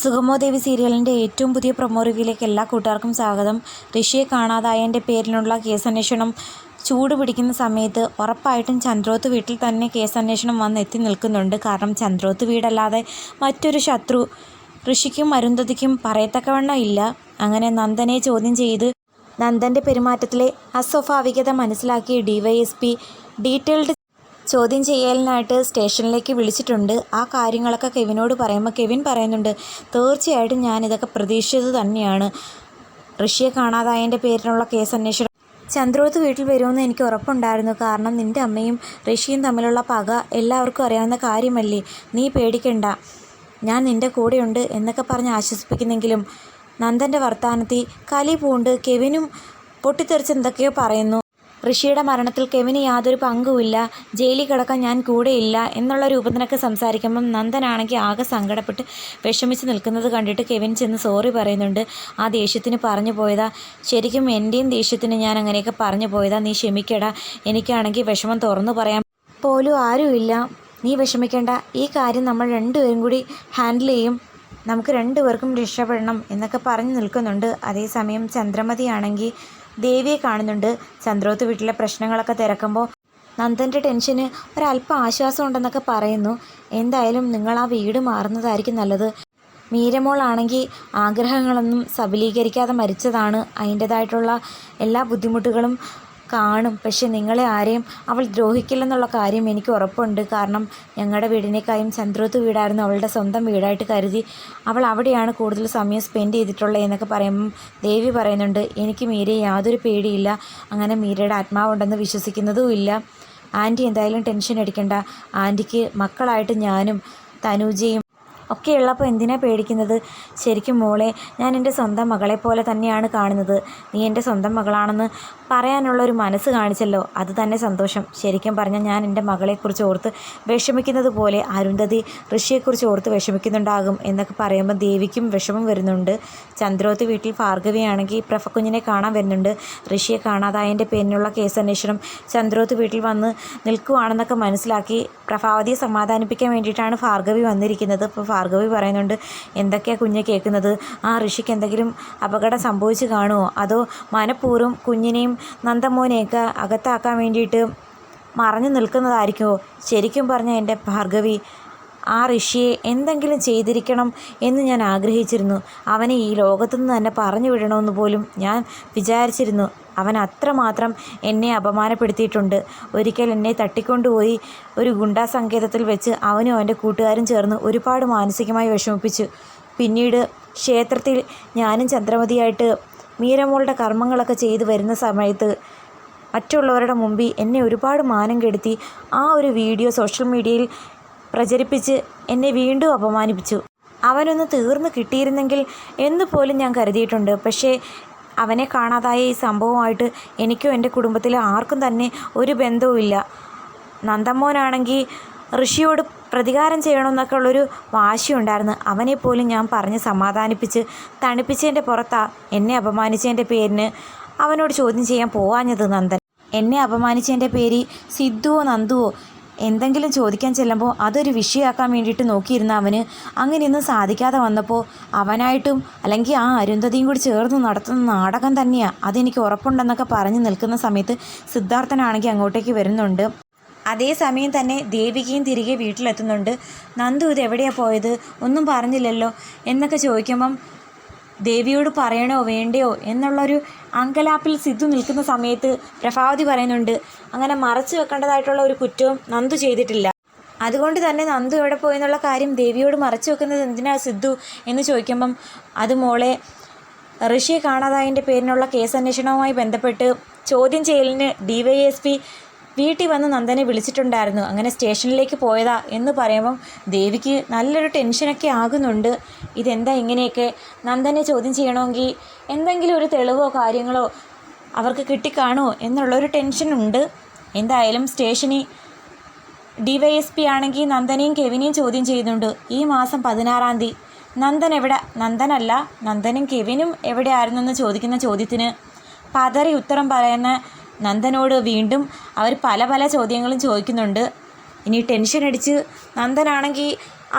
സുഗമോ ദേവി സീരിയലിൻ്റെ ഏറ്റവും പുതിയ പ്രൊമോ റിവ്യൂയിലേക്ക് എല്ലാ കൂട്ടുകാർക്കും സ്വാഗതം. ഋഷിയെ കാണാതായതിൻ്റെ പേരിലുള്ള കേസന്വേഷണം ചൂട് പിടിക്കുന്ന സമയത്ത് ഉറപ്പായിട്ടും ചന്ദ്രോത്ത് വീട്ടിൽ തന്നെ കേസന്വേഷണം വന്ന് എത്തി നിൽക്കുന്നുണ്ട്. കാരണം ചന്ദ്രോത്ത് വീടല്ലാതെ മറ്റൊരു ശത്രു ഋഷിക്കും അരുന്ധതിക്കും പറയത്തക്കവണ്ണം ഇല്ല. അങ്ങനെ നന്ദനെ ചോദ്യം ചെയ്ത് നന്ദൻ്റെ പെരുമാറ്റത്തിലെ അസ്വാഭാവികത മനസ്സിലാക്കിയ DYSP ഡീറ്റെയിൽഡ് ചോദ്യം ചെയ്യലിനായിട്ട് സ്റ്റേഷനിലേക്ക് വിളിച്ചിട്ടുണ്ട്. ആ കാര്യങ്ങളൊക്കെ കെവിനോട് പറയുമ്പോൾ കെവിൻ പറയുന്നുണ്ട്, തീർച്ചയായിട്ടും ഞാനിതൊക്കെ പ്രതീക്ഷിച്ചത് തന്നെയാണ്. ഋഷിയെ കാണാതായതിൻ്റെ പേരിലുള്ള കേസ് അന്വേഷണം ചന്ദ്രോത്ത് വീട്ടിൽ വരുമെന്ന് എനിക്ക് ഉറപ്പുണ്ടായിരുന്നു. കാരണം നിൻ്റെ അമ്മയും ഋഷിയും തമ്മിലുള്ള പക എല്ലാവർക്കും അറിയാവുന്ന കാര്യമല്ലേ. നീ പേടിക്കണ്ട, ഞാൻ നിൻ്റെ കൂടെയുണ്ട് എന്നൊക്കെ പറഞ്ഞ് ആശ്വസിപ്പിക്കുന്നെങ്കിലും നന്ദൻ്റെ വർത്തമാനത്തിൽ കലി പൂണ്ട് കെവിനും പൊട്ടിത്തെറിച്ച് എന്തൊക്കെയോ പറയുന്നു. ഋഷിയുടെ മരണത്തിൽ കെവിന് യാതൊരു പങ്കുമില്ല, ജയിലിൽ കിടക്കാൻ ഞാൻ കൂടെയില്ല എന്നുള്ള രൂപത്തിനൊക്കെ സംസാരിക്കുമ്പം നന്ദനാണെങ്കിൽ ആകെ സങ്കടപ്പെട്ട് വിഷമിച്ച് നിൽക്കുന്നത് കണ്ടിട്ട് കെവിൻ ചെന്ന് സോറി പറയുന്നുണ്ട്. ആ ദേഷ്യത്തിന് പറഞ്ഞു പോയതാ, ശരിക്കും എൻ്റെയും ദേഷ്യത്തിന് ഞാൻ അങ്ങനെയൊക്കെ പറഞ്ഞു പോയതാ, നീ ക്ഷമിക്കടാ, എനിക്കാണെങ്കിൽ വിഷമം തുറന്നു പറയാൻ പോലും ആരുമില്ല, നീ വിഷമിക്കേണ്ട, ഈ കാര്യം നമ്മൾ രണ്ടുപേരും കൂടി ഹാൻഡിൽ ചെയ്യും, നമുക്ക് രണ്ടുപേർക്കും രക്ഷപ്പെടണം എന്നൊക്കെ പറഞ്ഞു നിൽക്കുന്നുണ്ട്. അതേസമയം ചന്ദ്രമതിയാണെങ്കിൽ ദേവിയെ കാണുന്നുണ്ട്. ചന്ദ്രോത്ത് വീട്ടിലെ പ്രശ്നങ്ങളൊക്കെ തിരക്കുമ്പോൾ നന്ദൻ്റെ ടെൻഷന് ഒരല്പം ആശ്വാസം ഉണ്ടെന്നൊക്കെ പറയുന്നു. എന്തായാലും നിങ്ങൾ ആ വീട് മാറുന്നതായിരിക്കും നല്ലത്. മീരമോളാണെങ്കിൽ ആഗ്രഹങ്ങളൊന്നും സബലീകരിക്കാതെ മരിച്ചതാണ്. അതിൻ്റേതായിട്ടുള്ള എല്ലാ ബുദ്ധിമുട്ടുകളും കാണും. പക്ഷെ നിങ്ങളെ ആരെയും അവൾ ദ്രോഹിക്കില്ലെന്നുള്ള കാര്യം എനിക്ക് ഉറപ്പുണ്ട്. കാരണം ഞങ്ങളുടെ വീടിനേക്കാളും ചന്ദ്രോത്ത് വീടായിരുന്നു അവളുടെ സ്വന്തം വീടായിട്ട് കരുതി അവൾ അവിടെയാണ് കൂടുതൽ സമയം സ്പെൻഡ് ചെയ്തിട്ടുള്ളത് എന്നൊക്കെ പറയുമ്പം ദേവി പറയുന്നുണ്ട്, എനിക്ക് മീരയെ യാതൊരു പേടിയില്ല, അങ്ങനെ മീരയുടെ ആത്മാവുണ്ടെന്ന് വിശ്വസിക്കുന്നതും ഇല്ല. ആൻറ്റി എന്തായാലും ടെൻഷൻ അടിക്കണ്ട, ആൻറ്റിക്ക് മക്കളായിട്ട് ഞാനും തനൂജയും ഒക്കെ ഉള്ളപ്പോൾ എന്തിനാ പേടിക്കുന്നത്. ശരിക്കും മോളെ, ഞാൻ എൻ്റെ സ്വന്തം മകളെ പോലെ തന്നെയാണ് കാണുന്നത്. നീ എൻ്റെ സ്വന്തം മകളാണെന്ന് പറയാനുള്ളൊരു മനസ്സ് കാണിച്ചല്ലോ, അത് തന്നെ സന്തോഷം. ശരിക്കും പറഞ്ഞാൽ ഞാൻ എൻ്റെ മകളെക്കുറിച്ച് ഓർത്ത് വിഷമിക്കുന്നത് പോലെ അരുന്ധതി ഋഷിയെക്കുറിച്ച് ഓർത്ത് വിഷമിക്കുന്നുണ്ടാകും എന്നൊക്കെ പറയുമ്പോൾ ദേവിക്കും വിഷമം വരുന്നുണ്ട്. ചന്ദ്രോത്ത് വീട്ടിൽ ഭാർഗവിയാണെങ്കിൽ പ്രഭക്കുഞ്ഞിനെ കാണാൻ വരുന്നുണ്ട്. ഋഷിയെ കാണാതായതിൻ്റെ പേരിലുള്ള കേസന്വേഷണം ചന്ദ്രോത്ത് വീട്ടിൽ വന്ന് നിൽക്കുവാണെന്നൊക്കെ മനസ്സിലാക്കി പ്രഭാവതിയെ സമാധാനിപ്പിക്കാൻ വേണ്ടിയിട്ടാണ് ഭാർഗവി വന്നിരിക്കുന്നത്. അപ്പോൾ ഭാർഗവി പറയുന്നുണ്ട്, എന്തൊക്കെയാണ് കുഞ്ഞ് കേൾക്കുന്നത്, ആ ഋഷിക്ക് എന്തെങ്കിലും അപകടം സംഭവിച്ചു കാണുമോ, അതോ മനഃപൂർവ്വം കുഞ്ഞിനെയും നന്ദമോനെയൊക്കെ അകത്താക്കാൻ വേണ്ടിയിട്ട് മറഞ്ഞു നിൽക്കുന്നതായിരിക്കുമോ. ശരിക്കും പറഞ്ഞാൽ എൻ്റെ ഭാർഗവി, ആ ഋഷിയെ എന്തെങ്കിലും ചെയ്തിരിക്കണം എന്ന് ഞാൻ ആഗ്രഹിച്ചിരുന്നു. അവനെ ഈ ലോകത്തുനിന്ന് തന്നെ പറഞ്ഞു വിടണമെന്ന് പോലും ഞാൻ വിചാരിച്ചിരുന്നു. അവൻ അത്രമാത്രം എന്നെ അപമാനപ്പെടുത്തിയിട്ടുണ്ട്. ഒരിക്കൽ എന്നെ തട്ടിക്കൊണ്ടുപോയി ഒരു ഗുണ്ടാ സങ്കേതത്തിൽ വെച്ച് അവനും അവൻ്റെ കൂട്ടുകാരും ചേർന്ന് ഒരുപാട് മാനസികമായി വിഷമിപ്പിച്ചു. പിന്നീട് ക്ഷേത്രത്തിൽ ഞാനും ചന്ദ്രമതിയായിട്ട് മീരമോളുടെ കർമ്മങ്ങളൊക്കെ ചെയ്തു വരുന്ന സമയത്ത് മറ്റുള്ളവരുടെ മുമ്പിൽ എന്നെ ഒരുപാട് മാനം കെടുത്തി ആ ഒരു വീഡിയോ സോഷ്യൽ മീഡിയയിൽ പ്രചരിപ്പിച്ച് എന്നെ വീണ്ടും അപമാനിപ്പിച്ചു. അവനൊന്ന് തീർന്നു കിട്ടിയിരുന്നെങ്കിൽ എന്ന് പോലും ഞാൻ കരുതിയിട്ടുണ്ട്. പക്ഷേ അവനെ കാണാതായ ഈ സംഭവമായിട്ട് എനിക്കോ എൻ്റെ കുടുംബത്തിലെ ആർക്കും തന്നെ ഒരു ബന്ധവുമില്ല. നന്ദമോനാണെങ്കിൽ ഋഷിയോട് പ്രതികാരം ചെയ്യണമെന്നൊക്കെ ഉള്ളൊരു വാശിയുണ്ടായിരുന്നു. അവനെപ്പോലും ഞാൻ പറഞ്ഞ് സമാധാനിപ്പിച്ച് തണുപ്പിച്ചതിൻ്റെ പുറത്താണ് എന്നെ അപമാനിച്ചതിൻ്റെ പേരിന് അവനോട് ചോദ്യം ചെയ്യാൻ പോവാഞ്ഞത്. നന്ദൻ എന്നെ അപമാനിച്ചതിൻ്റെ പേര് സിദ്ധുവോ നന്ദുവോ എന്തെങ്കിലും ചോദിക്കാൻ ചെല്ലുമ്പോൾ അതൊരു വിഷയമാക്കാൻ വേണ്ടിയിട്ട് നോക്കിയിരുന്ന അവന് അങ്ങനെയൊന്നും സാധിക്കാതെ വന്നപ്പോൾ അവനായിട്ടും അല്ലെങ്കിൽ ആ അരുന്ധതിയും കൂടി ചേർന്ന് നടത്തുന്ന നാടകം തന്നെയാണ്, അതെനിക്ക് ഉറപ്പുണ്ടെന്നൊക്കെ പറഞ്ഞ് നിൽക്കുന്ന സമയത്ത് സിദ്ധാർത്ഥനാണെങ്കിൽ അങ്ങോട്ടേക്ക് വരുന്നുണ്ട്. അതേസമയം തന്നെ ദേവികയും തിരികെ വീട്ടിലെത്തുന്നുണ്ട്. നന്ദു ഇത് എവിടെയാണ് പോയത്, ഒന്നും പറഞ്ഞില്ലല്ലോ എന്നൊക്കെ ചോദിക്കുമ്പം ദേവിയോട് പറയണോ വേണ്ടയോ എന്നുള്ളൊരു അങ്കലാപ്പിൽ സിദ്ധു നിൽക്കുന്ന സമയത്ത് പ്രഭാവതി പറയുന്നുണ്ട്, അങ്ങനെ മറച്ചു വെക്കേണ്ടതായിട്ടുള്ള ഒരു കുറ്റവും നന്ദു ചെയ്തിട്ടില്ല. അതുകൊണ്ട് തന്നെ നന്ദു എവിടെ പോയെന്നുള്ള കാര്യം ദേവിയോട് മറച്ചു വെക്കുന്നത് എന്തിനാ സിദ്ധു എന്ന് ചോദിക്കുമ്പം അത് മോളെ, ഋഷിയെ കാണാതായതിൻ്റെ പേരിനുള്ള കേസന്വേഷണവുമായി ബന്ധപ്പെട്ട് ചോദ്യം ചെയ്യലിന് DYSP വീട്ടിൽ വന്ന് നന്ദനെ വിളിച്ചിട്ടുണ്ടായിരുന്നു. അങ്ങനെ സ്റ്റേഷനിലേക്ക് പോയതാ എന്ന് പറയുമ്പം ദേവിക്ക് നല്ലൊരു ടെൻഷനൊക്കെ ആകുന്നുണ്ട്. ഇതെന്താ ഇങ്ങനെയൊക്കെ, നന്ദനെ ചോദ്യം ചെയ്യണമെങ്കിൽ എന്തെങ്കിലും ഒരു തെളിവോ കാര്യങ്ങളോ അവർക്ക് കിട്ടിക്കാണുമോ എന്നുള്ളൊരു ടെൻഷനുണ്ട്. എന്തായാലും സ്റ്റേഷനിൽ DYSP ആണെങ്കിൽ നന്ദനെയും കെവിനെയും ചോദ്യം ചെയ്യുന്നുണ്ട്. ഈ മാസം 16-ാം തീയതി നന്ദൻ എവിടെ, നന്ദനല്ല നന്ദനും കെവിനും എവിടെയായിരുന്നെന്ന് ചോദിക്കുന്ന ചോദ്യത്തിന് പതറി ഉത്തരം പറയുന്ന നന്ദനോട് വീണ്ടും അവർ പല ചോദ്യങ്ങളും ചോദിക്കുന്നുണ്ട്. ഇനി ടെൻഷൻ അടിച്ച് നന്ദനാണെങ്കിൽ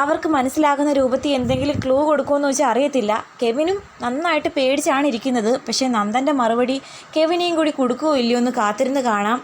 അവർക്ക് മനസ്സിലാകുന്ന രൂപത്തിൽ എന്തെങ്കിലും ക്ലൂ കൊടുക്കുമെന്ന് വെച്ചാൽ അറിയത്തില്ല. കെവിനും നന്നായിട്ട് പേടിച്ചാണ് ഇരിക്കുന്നത്. പക്ഷേ നന്ദൻ്റെ മറുപടി കെവിനെയും കൂടി കൊടുക്കുമോ ഇല്ലയോ എന്ന് കാത്തിരുന്ന് കാണാം.